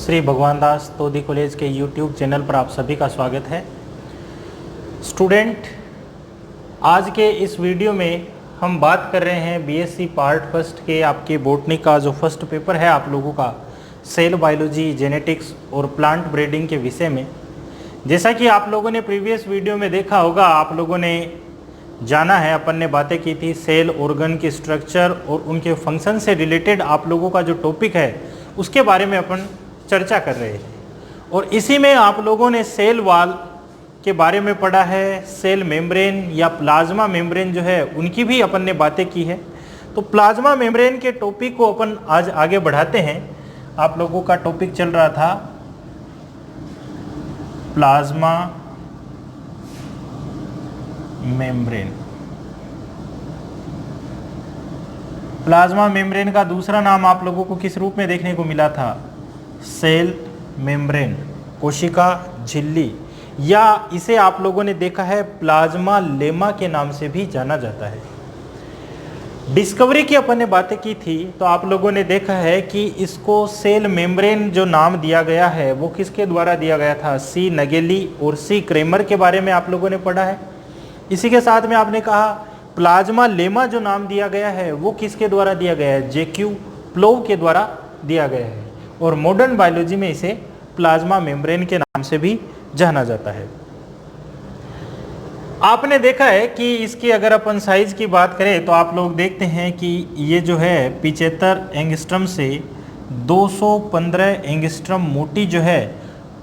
श्री भगवान दास तोदी कॉलेज के YouTube channel पर आप सभी का स्वागत है। स्टूडेंट, आज के इस वीडियो में हम बात कर रहे हैं बीएससी पार्ट फर्स्ट के आपके बॉटनी का जो फर्स्ट पेपर है आप लोगों का सेल बायोलॉजी, जेनेटिक्स और प्लांट ब्रीडिंग के विषय में। जैसा कि आप लोगों ने प्रीवियस वीडियो में देखा होगा, आप लोगों ने जाना है, अपन ने बातें की थी सेल ऑर्गन की स्ट्रक्चर और उनके फंक्शन से रिलेटेड आप लोगों का जो टॉपिक है उसके बारे में अपन चर्चा कर रहे थे। और इसी में आप लोगों ने सेल वॉल के बारे में पढ़ा है, सेल मेम्ब्रेन या प्लाज्मा मेम्ब्रेन जो है उनकी भी अपन ने बातें की है। तो प्लाज्मा मेम्ब्रेन के टॉपिक को अपन आज आगे बढ़ाते हैं। आप लोगों का टॉपिक चल रहा था प्लाज्मा मेम्ब्रेन। प्लाज्मा मेम्ब्रेन का दूसरा नाम आप लोगों को किस रूप में देखने को मिला था? सेल मेम्ब्रेन, कोशिका झिल्ली, या इसे आप लोगों ने देखा है प्लाज्मा लेमा के नाम से भी जाना जाता है। डिस्कवरी की अपन ने बातें की थी तो आप लोगों ने देखा है कि इसको सेल मेम्ब्रेन जो नाम दिया गया है वो किसके द्वारा दिया गया था? सी नगेली और सी क्रेमर के बारे में आप लोगों ने पढ़ा है। इसी के साथ में आपने कहा प्लाज्मा लेमा जो नाम दिया गया है वो किसके द्वारा दिया गया है? जेक्यू प्लोव के द्वारा दिया गया है। और मॉडर्न बायोलॉजी में इसे प्लाज्मा मेम्ब्रेन के नाम से भी जाना जाता है। आपने देखा है कि इसकी अगर अपन साइज की बात करें तो आप लोग देखते हैं कि ये जो है 75 एंगस्ट्रम से 215 एंगस्ट्रम मोटी जो है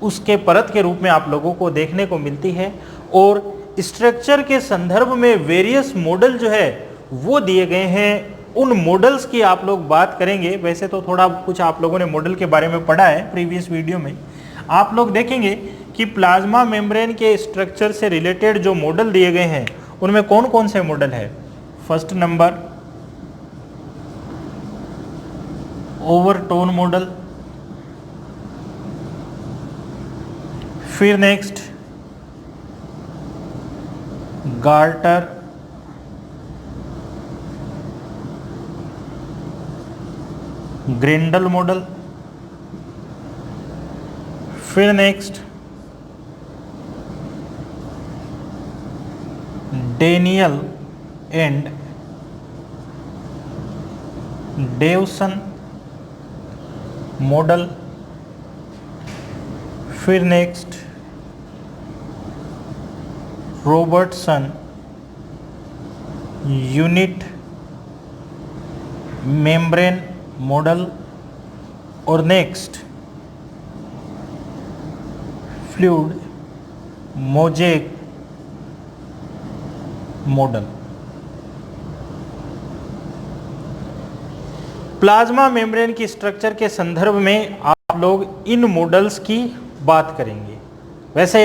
उसके परत के रूप में आप लोगों को देखने को मिलती है। और स्ट्रक्चर के संदर्भ में वेरियस मॉडल जो है वो दिए गए हैं। उन मॉडल्स की आप लोग बात करेंगे। वैसे तो थोड़ा कुछ आप लोगों ने मॉडल के बारे में पढ़ा है प्रीवियस वीडियो में। आप लोग देखेंगे कि प्लाज्मा मेम्ब्रेन के स्ट्रक्चर से रिलेटेड जो मॉडल दिए गए हैं उनमें कौन कौन से मॉडल है? फर्स्ट नंबर ओवरटोन मॉडल, फिर नेक्स्ट गार्टर, ग्रिंडल मॉडल, फिर next Danielli and Davson model, फिर next Robertson unit membrane model, और next fluid mosaic model. Plasma membrane की स्ट्रक्चर के संदर्भ में आप लोग इन मॉडल्स की बात करेंगे। वैसे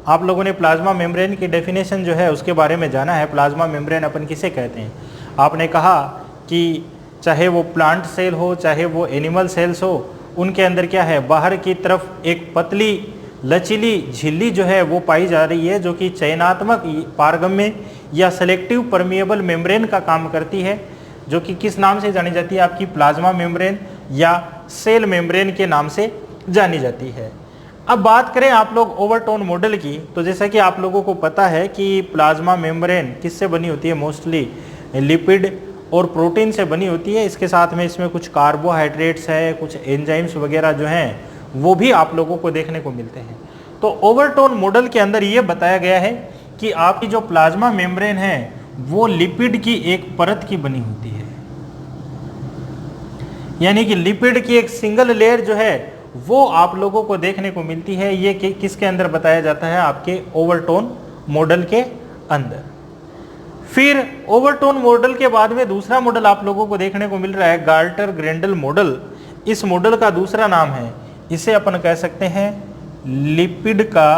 आप लोगों ने प्लाज्मा मेम्ब्रेन की डेफिनेशन जो है उसके बारे में जाना है। प्लाज्मा मेम्ब्रेन अपन किसे कहते हैं? आपने कहा कि चाहे वो प्लांट सेल हो चाहे वो एनिमल सेल्स हो, उनके अंदर क्या है? बाहर की तरफ एक पतली लचीली झिल्ली जो है वो पाई जा रही है जो कि चयनात्मक पारगम्य या सेलेक्टिव परमिएबल मेम्ब्रेन का काम करती है, जो कि किस नाम से जानी जाती है? आपकी प्लाज्मा मेम्ब्रेन या सेल मेम्ब्रेन के नाम से जानी जाती है। अब बात करें आप लोग ओवरटोन मॉडल की, तो जैसा कि आप लोगों को पता है कि प्लाज्मा मेम्ब्रेन किससे बनी होती है? मोस्टली लिपिड और प्रोटीन से बनी होती है। इसके साथ में इसमें कुछ कार्बोहाइड्रेट्स है, कुछ एंजाइम्स वगैरह जो हैं वो भी आप लोगों को देखने को मिलते हैं। तो ओवरटोन मॉडल के अंदर ये बताया गया है कि आपकी जो प्लाज्मा मेम्ब्रेन है वो लिपिड की एक परत की बनी होती है, यानी कि लिपिड की एक सिंगल लेयर जो है वो आप लोगों को देखने को मिलती है। ये किसके अंदर बताया जाता है? आपके ओवरटोन मॉडल के अंदर। फिर ओवरटोन मॉडल के बाद में दूसरा मॉडल आप लोगों को देखने को मिल रहा है गार्टर ग्रेंडल मॉडल। इस मॉडल का दूसरा नाम है, इसे अपन कह सकते हैं लिपिड का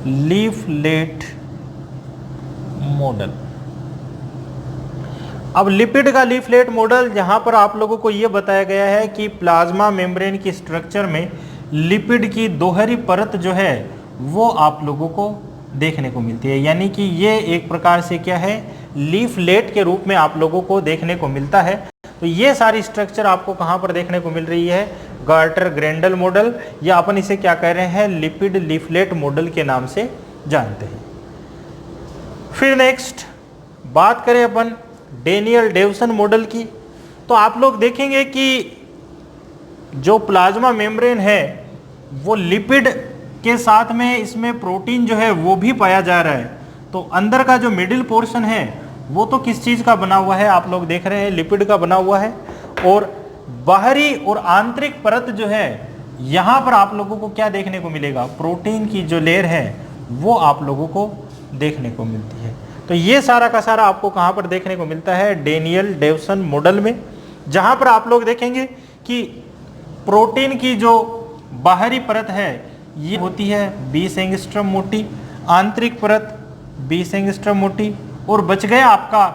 लीफलेट मॉडल। अब लिपिड का लीफलेट मॉडल जहां पर आप लोगों को यह बताया गया है कि प्लाज्मा मेम्ब्रेन की स्ट्रक्चर में लिपिड की दोहरी परत जो है वो आप लोगों को देखने को मिलती है, यानी कि ये एक प्रकार से क्या है? लीफलेट के रूप में आप लोगों को देखने को मिलता है। तो ये सारी स्ट्रक्चर आपको कहाँ पर देखने को मिल रही है, गार्टर ग्रेंडल मॉडल, या अपन इसे क्या कह रहे हैं, लिपिड लीफलेट मॉडल के नाम से जानते हैं। फिर नेक्स्ट बात करें अपन डेनियल डेवसन मॉडल की, तो आप लोग देखेंगे कि जो प्लाज्मा मेम्ब्रेन है वो लिपिड के साथ में इसमें प्रोटीन जो है वो भी पाया जा रहा है। तो अंदर का जो मिडिल पोर्शन है वो तो किस चीज़ का बना हुआ है, आप लोग देख रहे हैं लिपिड का बना हुआ है, और बाहरी और आंतरिक परत जो है यहाँ पर आप लोगों को क्या देखने को मिलेगा, प्रोटीन की जो लेयर है वो आप लोगों को देखने को मिलती है। तो ये सारा का सारा आपको कहाँ पर देखने को मिलता है, डेनियल डेवसन मॉडल में, जहाँ पर आप लोग देखेंगे कि प्रोटीन की जो बाहरी परत है ये होती है 20 एंगस्ट्रम मोटी, आंतरिक परत 20 एंगस्ट्रम मोटी, और बच गया आपका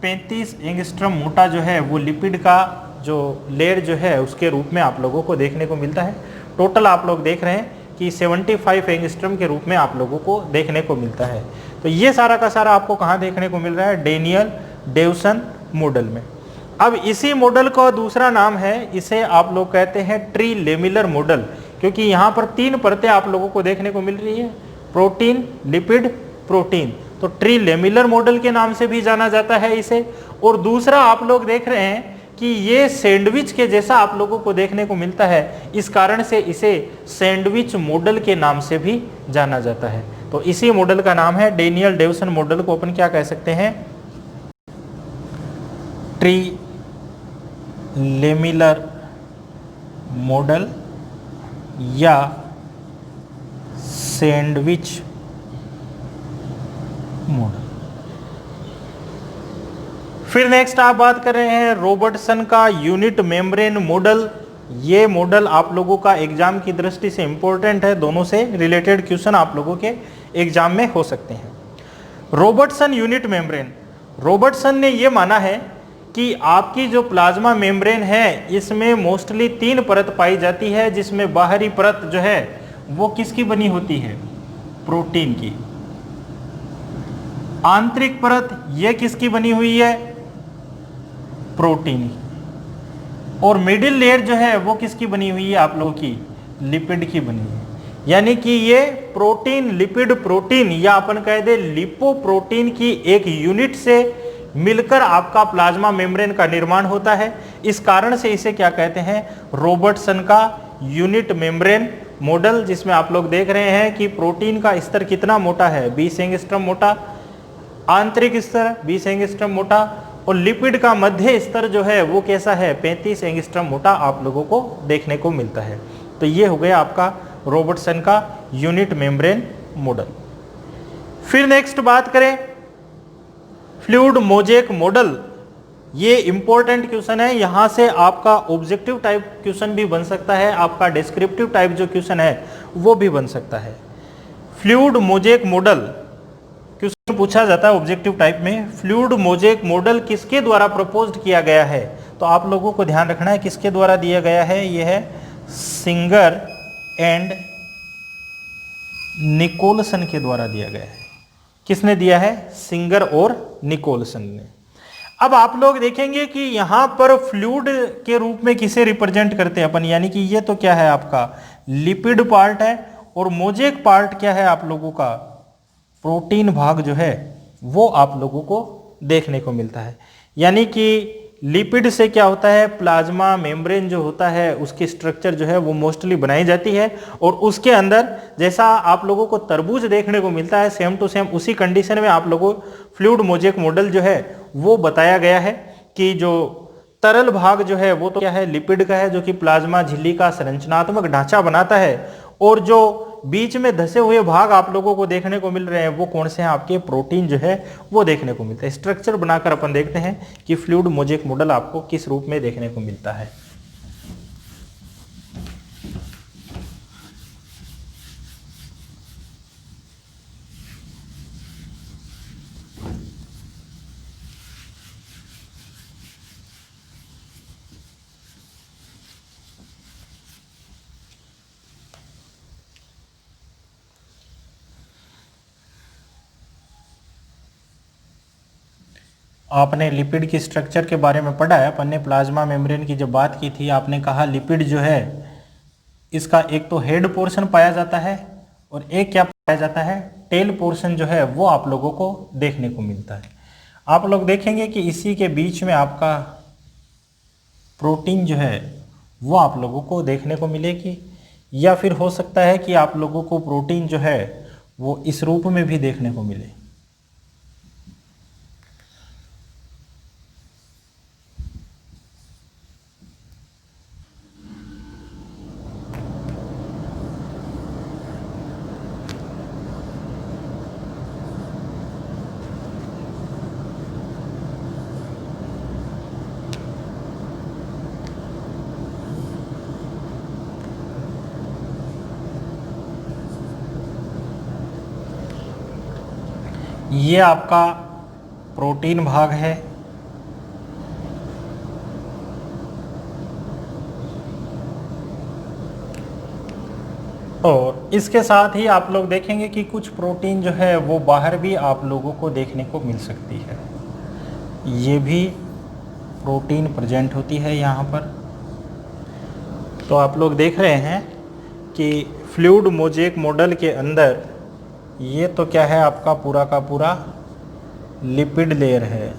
35 एंगस्ट्रम मोटा जो है वो लिपिड का जो लेयर जो है उसके रूप में आप लोगों को देखने को मिलता है। टोटल आप लोग देख रहे हैं कि 75 एंगस्ट्रम के रूप में आप लोगों को देखने को मिलता है। तो ये सारा का सारा आपको कहाँ देखने को मिल रहा है, डेनियल डेवसन मॉडल में। अब इसी मॉडल का दूसरा नाम है, इसे आप लोग कहते हैं ट्री लेमिलर मॉडल, क्योंकि यहाँ पर 3 परतें आप लोगों को देखने को मिल रही है, प्रोटीन लिपिड प्रोटीन, तो ट्री लेमिलर मॉडल के नाम से भी जाना जाता है इसे। और दूसरा आप लोग देख रहे हैं कि ये सैंडविच के जैसा आप लोगों को देखने को मिलता है, इस कारण से इसे सैंडविच मॉडल के नाम से भी जाना जाता है। तो इसी मॉडल का नाम है डेनियल डेवसन मॉडल को अपन क्या कह सकते हैं, ट्री लेमिलर मॉडल या सैंडविच मॉडल। फिर नेक्स्ट आप बात कर रहे हैं रॉबर्टसन का यूनिट मेम्ब्रेन मॉडल। ये मॉडल आप लोगों का एग्जाम की दृष्टि से इंपॉर्टेंट है, दोनों से रिलेटेड क्वेश्चन आप लोगों के एग्जाम में हो सकते हैं। रॉबर्टसन यूनिट मेम्ब्रेन, रॉबर्टसन ने ये माना है कि आपकी जो प्लाज्मा मेम्ब्रेन है इसमें मोस्टली 3 परत पाई जाती है, जिसमें बाहरी परत जो है वो किसकी बनी होती है, प्रोटीन की। आंतरिक परत ये किसकी बनी हुई है, प्रोटीन की। और मिडिल लेयर जो है वो किसकी बनी हुई है, आप लोगों की लिपिड की बनी है। यानी कि ये प्रोटीन लिपिड प्रोटीन या अपन कह दे लिपोप्रोटीन की एक यूनिट से मिलकर आपका प्लाज्मा मेम्ब्रेन का निर्माण होता है। इस कारण से इसे क्या कहते हैं, रॉबर्टसन का यूनिट मेम्ब्रेन मॉडल, जिसमें आप लोग देख रहे हैं कि प्रोटीन का स्तर कितना मोटा है, 20 एंगस्ट्रम मोटा, आंतरिक स्तर 20 एंगस्ट्रम मोटा, और लिपिड का मध्य स्तर जो है वो कैसा है, 35 एंगस्ट्रम मोटा आप लोगों को देखने को मिलता है। तो ये हो गया आपका रॉबर्टसन का यूनिट मेम्ब्रेन मॉडल। फिर नेक्स्ट बात करें फ्लूइड मोज़ेक मॉडल। ये इंपॉर्टेंट क्वेश्चन है, यहां से आपका ऑब्जेक्टिव टाइप क्वेश्चन भी बन सकता है, आपका डिस्क्रिप्टिव टाइप जो क्वेश्चन है वो भी बन सकता है। फ्लूइड मोज़ेक मॉडल क्वेश्चन पूछा जाता है ऑब्जेक्टिव टाइप में, फ्लूइड मोज़ेक मॉडल किसके द्वारा प्रपोज्ड किया गया है, तो आप लोगों को ध्यान रखना है किसके द्वारा दिया गया है, यह है सिंगर एंड निकोलसन के द्वारा दिया गया है। किसने दिया है, सिंगर और निकोलसन ने। अब आप लोग देखेंगे कि यहां पर फ्लूइड के रूप में किसे रिप्रेजेंट करते हैं अपन, यानी कि ये तो क्या है आपका लिपिड पार्ट है, और मोज़ेक पार्ट क्या है आप लोगों का, प्रोटीन भाग जो है वो आप लोगों को देखने को मिलता है। यानी कि लिपिड से क्या होता है, प्लाज्मा मेम्ब्रेन जो होता है उसकी स्ट्रक्चर जो है वो मोस्टली बनाई जाती है, और उसके अंदर जैसा आप लोगों को तरबूज देखने को मिलता है सेम टू सेम उसी कंडीशन में आप लोगों को फ्लूइड मोज़ेक मॉडल जो है वो बताया गया है कि जो तरल भाग जो है वो तो क्या है, लिपिड का है, जो कि प्लाज्मा झिल्ली का संरचनात्मक ढांचा बनाता है, और जो बीच में धसे हुए भाग आप लोगों को देखने को मिल रहे हैं वो कौन से हैं, आपके प्रोटीन जो है वो देखने को मिलता है। स्ट्रक्चर बनाकर अपन देखते हैं कि फ्लूइड मोज़ेक मॉडल आपको किस रूप में देखने को मिलता है। आपने लिपिड की स्ट्रक्चर के बारे में पढ़ा है। अपन ने प्लाज्मा मेम्ब्रेन की जब बात की थी, आपने कहा लिपिड जो है इसका एक तो हेड पोर्शन पाया जाता है और एक क्या पाया जाता है, टेल पोर्शन जो है वो आप लोगों को देखने को मिलता है। आप लोग देखेंगे कि इसी के बीच में आपका प्रोटीन जो है वो आप लोगों को देखने को मिलेगी, या फिर हो सकता है कि आप लोगों को प्रोटीन जो है वो इस रूप में भी देखने को मिले। ये आपका प्रोटीन भाग है, और इसके साथ ही आप लोग देखेंगे कि कुछ प्रोटीन जो है वो बाहर भी आप लोगों को देखने को मिल सकती है। ये भी प्रोटीन प्रेजेंट होती है यहाँ पर। तो आप लोग देख रहे हैं कि फ्लूइड मोज़ेक मॉडल के अंदर ये तो क्या है, आपका पूरा का पूरा लिपिड लेयर है,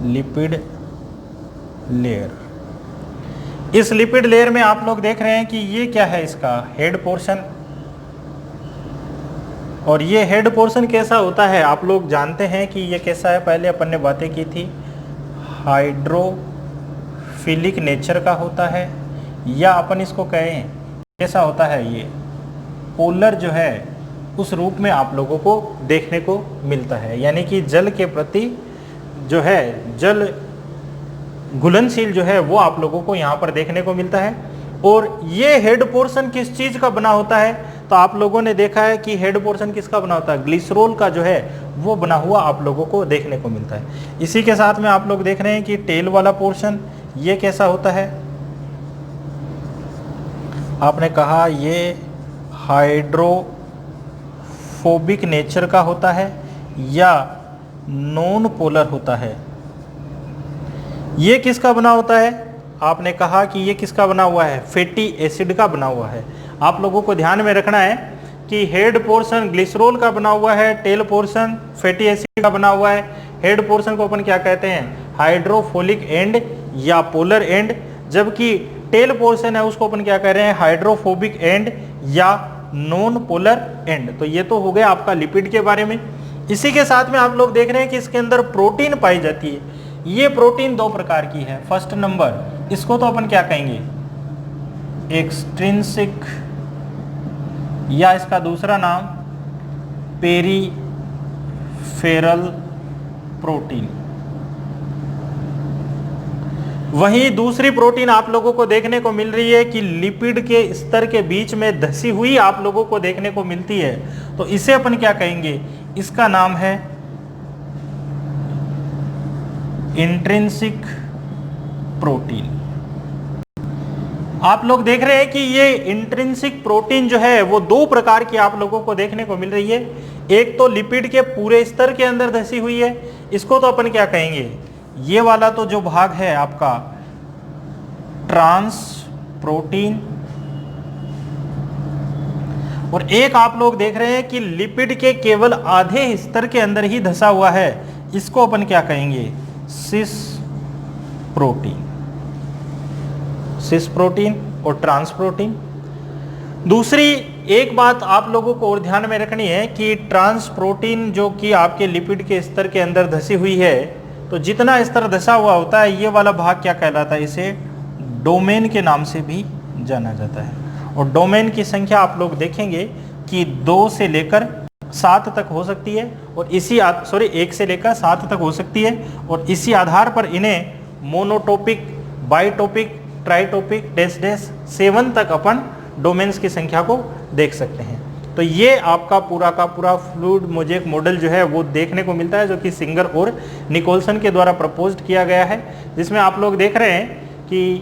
लिपिड लेयर। इस लिपिड लेयर में आप लोग देख रहे हैं कि ये क्या है, इसका हेड पोर्शन। और ये हेड पोर्शन कैसा होता है आप लोग जानते हैं कि ये कैसा है, पहले अपन ने बातें की थी, हाइड्रोफिलिक नेचर का होता है, या अपन इसको कहें कैसा होता है, ये पोलर जो है उस रूप में आप लोगों को देखने को मिलता है। यानी कि जल के प्रति जो है, जल घुलनशील जो है वो आप लोगों को यहाँ पर देखने को मिलता है। और ये हेड पोर्शन किस चीज़ का बना होता है, तो आप लोगों ने देखा है कि हेड पोर्शन किसका बना होता है, ग्लिसरॉल का जो है वो बना हुआ आप लोगों को देखने को मिलता है। इसी के साथ में आप लोग देख रहे हैं कि टेल वाला पोर्शन ये कैसा होता है, आपने कहा ये हाइड्रोफोबिक नेचर का होता है या नॉन पोलर होता है। ये किसका बना होता है, आपने कहा कि ये किसका बना हुआ है, फैटी एसिड का बना हुआ है। आप लोगों को ध्यान में रखना है कि हेड पोर्शन ग्लिसरॉल का बना हुआ है, टेल पोर्शन फैटी एसिड का बना हुआ है। हेड पोर्शन को अपन क्या कहते हैं, हाइड्रोफोलिक एंड या पोलर एंड, जबकि टेल पोर्शन है उसको अपन क्या कह रहे हैं, हाइड्रोफोबिक एंड या नॉन पोलर एंड। तो ये तो हो गया आपका लिपिड के बारे में। इसी के साथ में आप लोग देख रहे हैं कि इसके अंदर प्रोटीन पाई जाती है। ये प्रोटीन दो प्रकार की है। फर्स्ट नंबर, इसको तो अपन क्या कहेंगे, एक्सट्रिंसिक, या इसका दूसरा नाम पेरीफेरल प्रोटीन। वहीं दूसरी प्रोटीन आप लोगों को देखने को मिल रही है कि लिपिड के स्तर के बीच में धसी हुई आप लोगों को देखने को मिलती है, तो इसे अपन क्या कहेंगे, इसका नाम है इंट्रिंसिक प्रोटीन। आप लोग देख रहे हैं कि ये इंट्रिंसिक प्रोटीन जो है वो दो प्रकार की आप लोगों को देखने को मिल रही है। एक तो लिपिड के पूरे स्तर के अंदर धसी हुई है, इसको तो अपन क्या कहेंगे, ये वाला तो जो भाग है आपका ट्रांस प्रोटीन। और एक आप लोग देख रहे हैं कि लिपिड के केवल आधे स्तर के अंदर ही धसा हुआ है, इसको अपन क्या कहेंगे, सिस प्रोटीन। सिस प्रोटीन और ट्रांस प्रोटीन। दूसरी एक बात आप लोगों को और ध्यान में रखनी है कि ट्रांस प्रोटीन जो कि आपके लिपिड के स्तर के अंदर धसी हुई है, तो जितना स्तर धसा हुआ होता है ये वाला भाग क्या कहलाता है, इसे डोमेन के नाम से भी जाना जाता है। और डोमेन की संख्या आप लोग देखेंगे कि 2 से लेकर 7 तक हो सकती है, और इसी 1 से लेकर 7 तक हो सकती है, और इसी आधार पर इन्हें मोनोटोपिक, बाइटोपिक, ट्राइटोपिक, डैश डैश 7 तक अपन डोमेन्स की संख्या को देख सकते हैं। तो ये आपका पूरा का पूरा फ्लूइड मोज़ेक मॉडल जो है वो देखने को मिलता है, जो कि सिंगर और निकोलसन के द्वारा प्रपोज्ड किया गया है, जिसमें आप लोग देख रहे हैं कि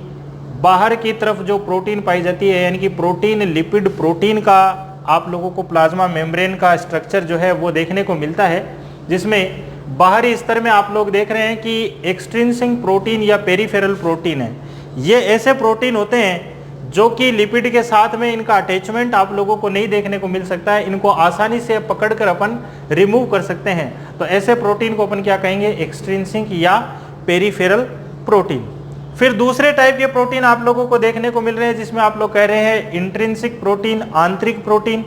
बाहर की तरफ जो प्रोटीन पाई जाती है, यानी कि प्रोटीन, लिपिड प्रोटीन का आप लोगों को प्लाज्मा मेम्ब्रेन का स्ट्रक्चर जो है वो देखने को मिलता है, जिसमें बाहरी स्तर में आप लोग देख रहे हैं कि एक्सट्रिंसिक प्रोटीन या पेरिफेरल प्रोटीन है। ये ऐसे प्रोटीन होते हैं जो कि लिपिड के साथ में इनका अटैचमेंट आप लोगों को नहीं देखने को मिल सकता है, इनको आसानी से पकड़कर अपन रिमूव कर सकते हैं। तो ऐसे प्रोटीन को अपन क्या कहेंगे, एक्सट्रिंसिक या पेरिफेरल प्रोटीन। फिर दूसरे टाइप के प्रोटीन आप लोगों को देखने को मिल रहे हैं जिसमें आप लोग कह रहे हैं इंट्रिंसिक प्रोटीन, आंतरिक प्रोटीन।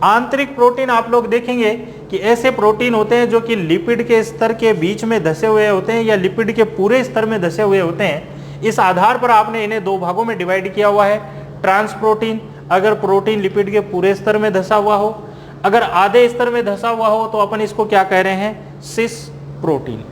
आंतरिक प्रोटीन आप लोग देखेंगे कि ऐसे प्रोटीन होते हैं जो कि लिपिड के स्तर के बीच में धसे हुए होते हैं या लिपिड के पूरे स्तर में धसे हुए होते हैं। इस आधार पर आपने इन्हें दो भागों में डिवाइड किया हुआ है। ट्रांस प्रोटीन, अगर प्रोटीन लिपिड के पूरे स्तर में धसा हुआ हो, अगर आधे स्तर में धसा हुआ हो तो अपन इसको क्या कह रहे हैं, सिस प्रोटीन।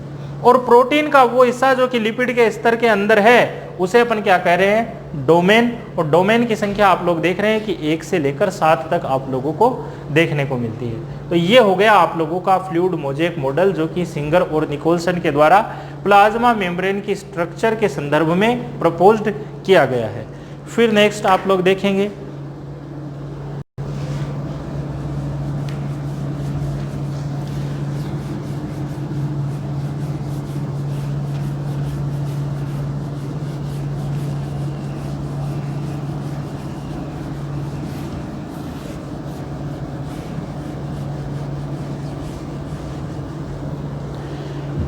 और प्रोटीन का वो हिस्सा जो कि लिपिड के स्तर के अंदर है उसे अपन क्या कह रहे हैं, डोमेन। और डोमेन की संख्या आप लोग देख रहे हैं कि 1 से लेकर 7 तक आप लोगों को देखने को मिलती है। तो ये हो गया आप लोगों का फ्लूइड मोज़ेक मॉडल जो कि सिंगर और निकोलसन के द्वारा प्लाज्मा मेम्ब्रेन की स्ट्रक्चर के संदर्भ में प्रपोज्ड किया गया है। फिर नेक्स्ट आप लोग देखेंगे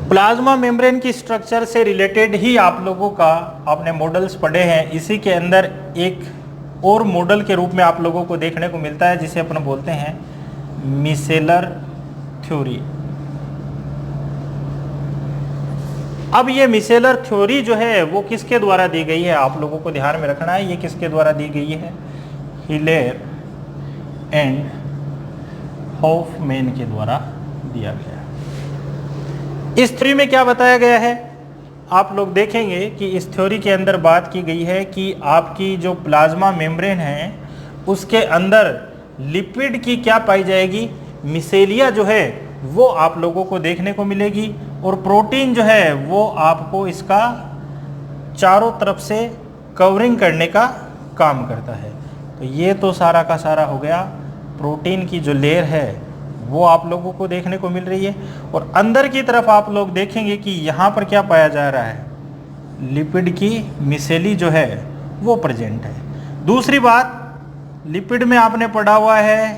प्लाज्मा मेम्ब्रेन की स्ट्रक्चर से रिलेटेड ही आप लोगों का आपने मॉडल्स पढ़े हैं। इसी के अंदर एक और मॉडल के रूप में आप लोगों को देखने को मिलता है जिसे अपन बोलते हैं मिसेलर थ्योरी। अब ये मिसेलर थ्योरी जो है वो किसके द्वारा दी गई है, आप लोगों को ध्यान में रखना है। ये किसके द्वारा दी गई है, हिलेर एंड हॉफमैन के द्वारा दिया गया है। इस थ्योरी में क्या बताया गया है, आप लोग देखेंगे कि इस थ्योरी के अंदर बात की गई है कि आपकी जो प्लाज्मा मेम्ब्रेन है उसके अंदर लिपिड की क्या पाई जाएगी, मिसेलिया जो है वो आप लोगों को देखने को मिलेगी। और प्रोटीन जो है वो आपको इसका चारों तरफ से कवरिंग करने का काम करता है। तो ये तो सारा का सारा हो गया, प्रोटीन की जो लेयर है वो आप लोगों को देखने को मिल रही है। और अंदर की तरफ आप लोग देखेंगे कि यहाँ पर क्या पाया जा रहा है, लिपिड की मिसेली जो है वो प्रेजेंट है। दूसरी बात, लिपिड में आपने पढ़ा हुआ है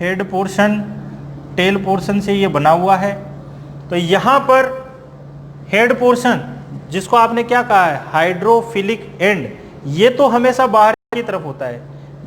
हेड पोर्शन टेल पोर्शन से ये बना हुआ है। तो यहाँ पर हेड पोर्शन जिसको आपने क्या कहा है, हाइड्रोफिलिक एंड, ये तो हमेशा बाहर की तरफ होता है,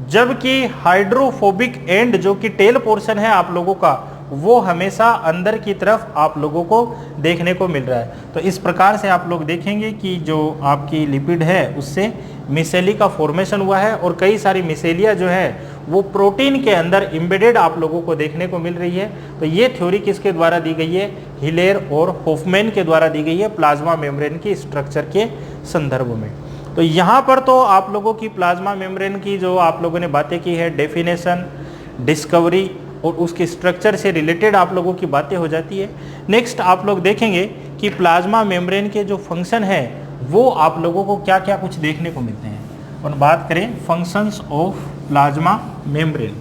जबकि हाइड्रोफोबिक एंड जो कि टेल पोर्शन है आप लोगों का वो हमेशा अंदर की तरफ आप लोगों को देखने को मिल रहा है। तो इस प्रकार से आप लोग देखेंगे कि जो आपकी लिपिड है उससे मिसेली का फॉर्मेशन हुआ है और कई सारी मिसेलिया जो है वो प्रोटीन के अंदर एम्बेडेड आप लोगों को देखने को मिल रही है। तो ये थ्योरी किसके द्वारा दी गई है, हिलेर और हॉफमैन के द्वारा दी गई है प्लाज्मा मेम्ब्रेन की स्ट्रक्चर के संदर्भ में। तो यहाँ पर तो आप लोगों की प्लाज्मा मेम्ब्रेन की जो आप लोगों ने बातें की है, डेफिनेशन, डिस्कवरी और उसके स्ट्रक्चर से रिलेटेड आप लोगों की बातें हो जाती है। नेक्स्ट आप लोग देखेंगे कि प्लाज्मा मेम्ब्रेन के जो फंक्शन है वो आप लोगों को क्या क्या कुछ देखने को मिलते हैं। और बात करें functions of plasma membrane,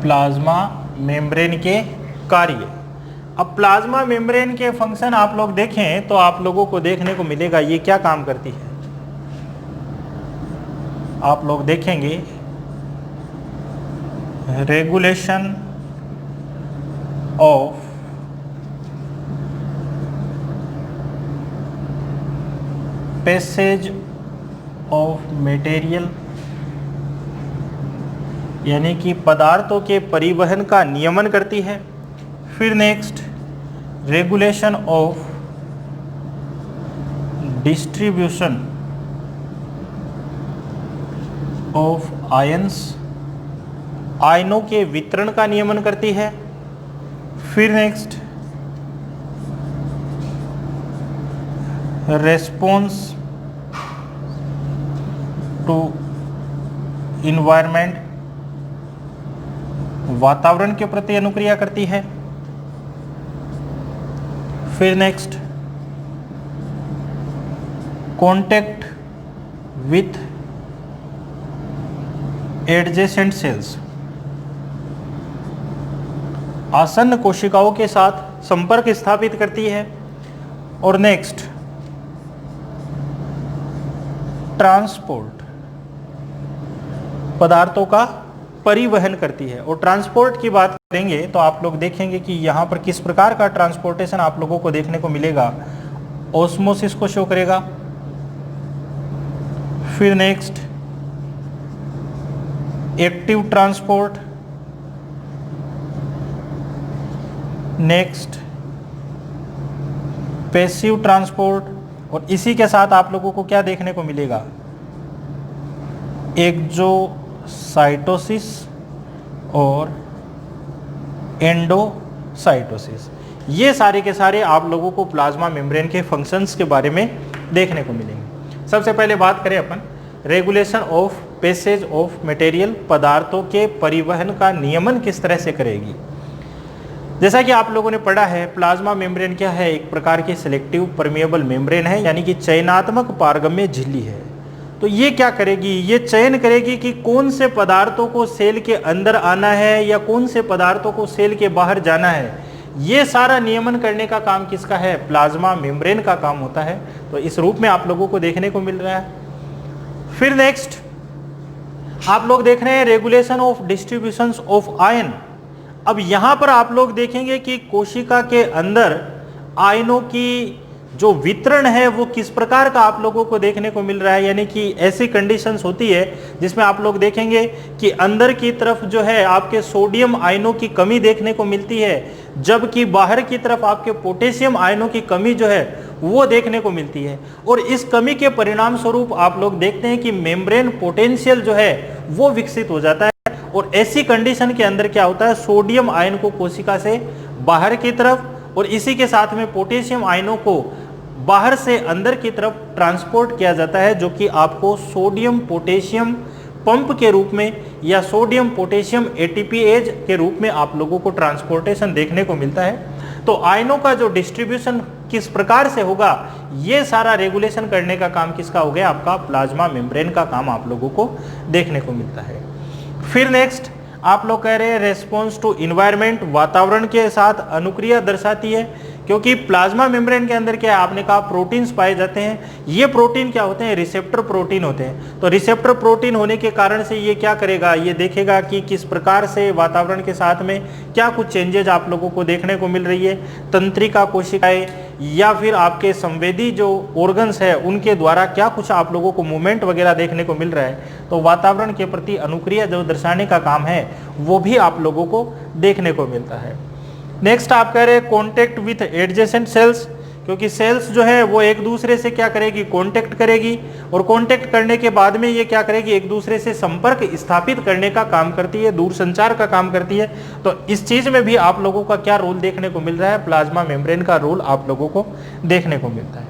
plasma membrane के कार्य। अब प्लाज्मा मेम्ब्रेन के फंक्शन आप लोग देखें तो आप लोगों को देखने को मिलेगा ये क्या काम करती है। आप लोग देखेंगे regulation of passage of material, यानी कि पदार्थों के परिवहन का नियमन करती है। फिर next regulation of distribution of ions, आयनों के वितरण का नियमन करती है। फिर नेक्स्ट रेस्पॉन्स टू इन्वायरमेंट, वातावरण के प्रति अनुक्रिया करती है। फिर next contact with adjacent sales, आसन्न कोशिकाओं के साथ संपर्क स्थापित करती है। और नेक्स्ट ट्रांसपोर्ट, पदार्थों का परिवहन करती है। और ट्रांसपोर्ट की बात करेंगे तो आप लोग देखेंगे कि यहाँ पर किस प्रकार का ट्रांसपोर्टेशन आप लोगों को देखने को मिलेगा। ऑस्मोसिस को शो करेगा। फिर next active transport, next passive transport, और इसी के साथ आप लोगों को क्या देखने को मिलेगा, एक्सोसाइटोसिस और एंडोसाइटोसिस। ये सारे के सारे आप लोगों को प्लाज्मा मेम्ब्रेन के फंक्शंस के बारे में देखने को मिलेंगे। सबसे पहले बात करें अपन regulation of passage of material, पदार्थों के परिवहन का नियमन किस तरह से करेगी। जैसा कि आप लोगों ने पढ़ा है, प्लाज्मा मेम्ब्रेन क्या है, एक प्रकार की सिलेक्टिव परमिएबल मेम्ब्रेन है, यानी कि चयनात्मक पारगम्य झिल्ली है। तो ये क्या करेगी, ये चयन करेगी कि कौन से पदार्थों को सेल के अंदर आना है या कौन से पदार्थों को सेल के बाहर जाना है। ये सारा नियमन करने का काम किसका है, प्लाज्मा मेम्ब्रेन का काम होता है। तो इस रूप में आप लोगों को देखने को मिल रहा है। फिर नेक्स्ट आप लोग देख रहे हैं regulation of distribution of ion. अब यहां पर आप लोग देखेंगे कि कोशिका के अंदर आयनों की जो वितरण है वो किस प्रकार का आप लोगों को देखने को मिल रहा है। यानी कि ऐसी कंडीशंस होती है जिसमें आप लोग देखेंगे कि अंदर की तरफ जो है आपके सोडियम आयनों की कमी देखने को मिलती है, जबकि बाहर की तरफ आपके पोटेशियम आयनों की कमी जो है वो देखने को मिलती है। और इस कमी के परिणाम स्वरूप आप लोग देखते हैं कि मेम्ब्रेन पोटेंशियल जो है वो विकसित हो जाता है। और ऐसी कंडीशन के अंदर क्या होता है, सोडियम आयन को कोशिका से बाहर की तरफ और इसी के साथ में पोटेशियम आयनों को बाहर से अंदर की तरफ ट्रांसपोर्ट किया जाता है, जो कि आपको सोडियम पोटेशियम पंप के रूप में या सोडियम पोटेशियम एटीपीएज के रूप में आप लोगों को ट्रांसपोर्टेशन देखने को मिलता है। तो आयनों का जो डिस्ट्रीब्यूशन किस प्रकार से होगा, ये सारा रेगुलेशन करने का काम किसका हो गया, आपका प्लाज्मा मेम्ब्रेन का काम आप लोगों को देखने को मिलता है। फिर नेक्स्ट आप लोग कह रहे हैं रेस्पॉन्स टू इन्वायरमेंट, वातावरण के साथ अनुक्रिया दर्शाती है। क्योंकि प्लाज्मा मेम्ब्रेन के अंदर क्या है, आपने कहा प्रोटीन्स पाए जाते हैं। ये प्रोटीन क्या होते हैं, रिसेप्टर प्रोटीन होते हैं। तो रिसेप्टर प्रोटीन होने के कारण से ये क्या करेगा, ये देखेगा कि किस प्रकार से वातावरण के साथ में क्या कुछ चेंजेज आप लोगों को देखने को मिल रही है। तंत्रिका कोशिकाएं या फिर आपके संवेदी जो ऑर्गन्स है उनके द्वारा क्या कुछ आप लोगों को मूवमेंट वगैरह देखने को मिल रहा है। तो वातावरण के प्रति अनुक्रिया जो दर्शाने का काम है वो भी आप लोगों को देखने को मिलता है। नेक्स्ट आप कह रहे हैं कॉन्टेक्ट विथ एडजेसेंट सेल्स, क्योंकि सेल्स जो है वो एक दूसरे से क्या करेगी, कॉन्टेक्ट करेगी। और कॉन्टेक्ट करने के बाद में ये क्या करेगी, एक दूसरे से संपर्क स्थापित करने का काम करती है, दूरसंचार का काम करती है। तो इस चीज में भी आप लोगों का क्या रोल देखने को मिल रहा है, प्लाज्मा मेम्ब्रेन का रोल आप लोगों को देखने को मिलता है।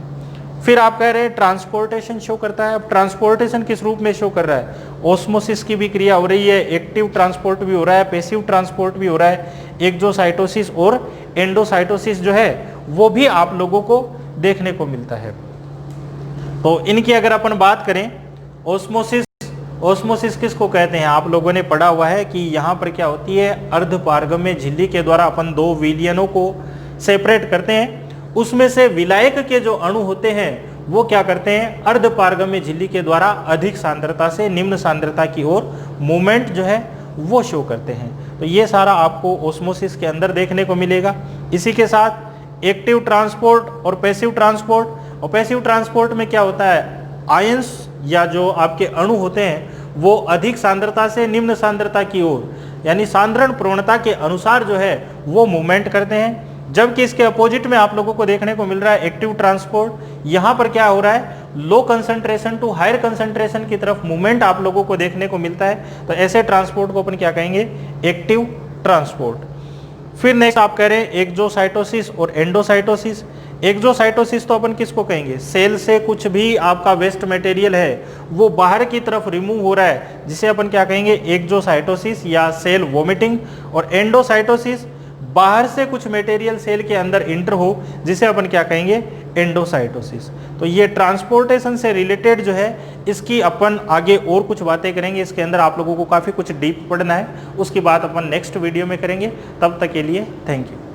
फिर आप कह रहे हैं ट्रांसपोर्टेशन शो करता है। अब ट्रांसपोर्टेशन किस रूप में शो कर रहा है, ऑस्मोसिस की भी क्रिया हो रही है, एक्टिव ट्रांसपोर्ट भी हो रहा है, पैसिव ट्रांसपोर्ट भी हो रहा है, एक्सोसाइटोसिस और एंडोसाइटोसिस जो है वो भी आप लोगों को देखने को मिलता है। तो इनकी अगर अपन बात करें, ऑस्मोसिस, ऑस्मोसिस किसको कहते हैं, आप लोगों ने पढ़ा हुआ है कि यहाँ पर क्या होती है, अर्धपारगम्य झिल्ली के द्वारा अपन दो विलयनों को सेपरेट करते हैं। उसमें से विलायक के जो अणु होते हैं वो क्या करते हैं, अर्धपारगम्य झिल्ली के द्वारा अधिक सांद्रता से निम्न सांद्रता की ओर मूवमेंट जो है वो शो करते हैं। तो ये सारा आपको ऑस्मोसिस के अंदर देखने को मिलेगा। इसी के साथ एक्टिव ट्रांसपोर्ट और पैसिव ट्रांसपोर्ट। और पैसिव ट्रांसपोर्ट में क्या होता है, आयंस या जो आपके अणु होते हैं वो अधिक सांद्रता से निम्न सांद्रता की ओर यानी सांद्रण प्रवणता के अनुसार जो है वो मूवमेंट करते हैं। जबकि इसके अपोजिट में आप लोगों को देखने को मिल रहा है एक्टिव ट्रांसपोर्ट। यहाँ पर क्या हो रहा है, low concentration to higher concentration की तरफ मूवमेंट आप लोगों को देखने को मिलता है। तो ऐसे ट्रांसपोर्ट को अपन क्या कहेंगे, एक्टिव ट्रांसपोर्ट। फिर नेक्स्ट आप कह रहे हैं एक्सोसाइटोसिस और एंडोसाइटोसिस। एक्सोसाइटोसिस तो अपन किसको कहेंगे, सेल से कुछ भी आपका वेस्ट मटेरियल है वो बाहर की तरफ रिमूव हो रहा है, जिसे अपन क्या कहेंगे, एक्सोसाइटोसिस या सेल वोमिटिंग। और एंडोसाइटोसिस बाहर से कुछ मटेरियल सेल के अंदर इंटर हो, जिसे अपन क्या कहेंगे, एंडोसाइटोसिस। तो ये ट्रांसपोर्टेशन से रिलेटेड जो है इसकी अपन आगे और कुछ बातें करेंगे। इसके अंदर आप लोगों को काफ़ी कुछ डीप पढ़ना है, उसकी बात अपन नेक्स्ट वीडियो में करेंगे। तब तक के लिए थैंक यू।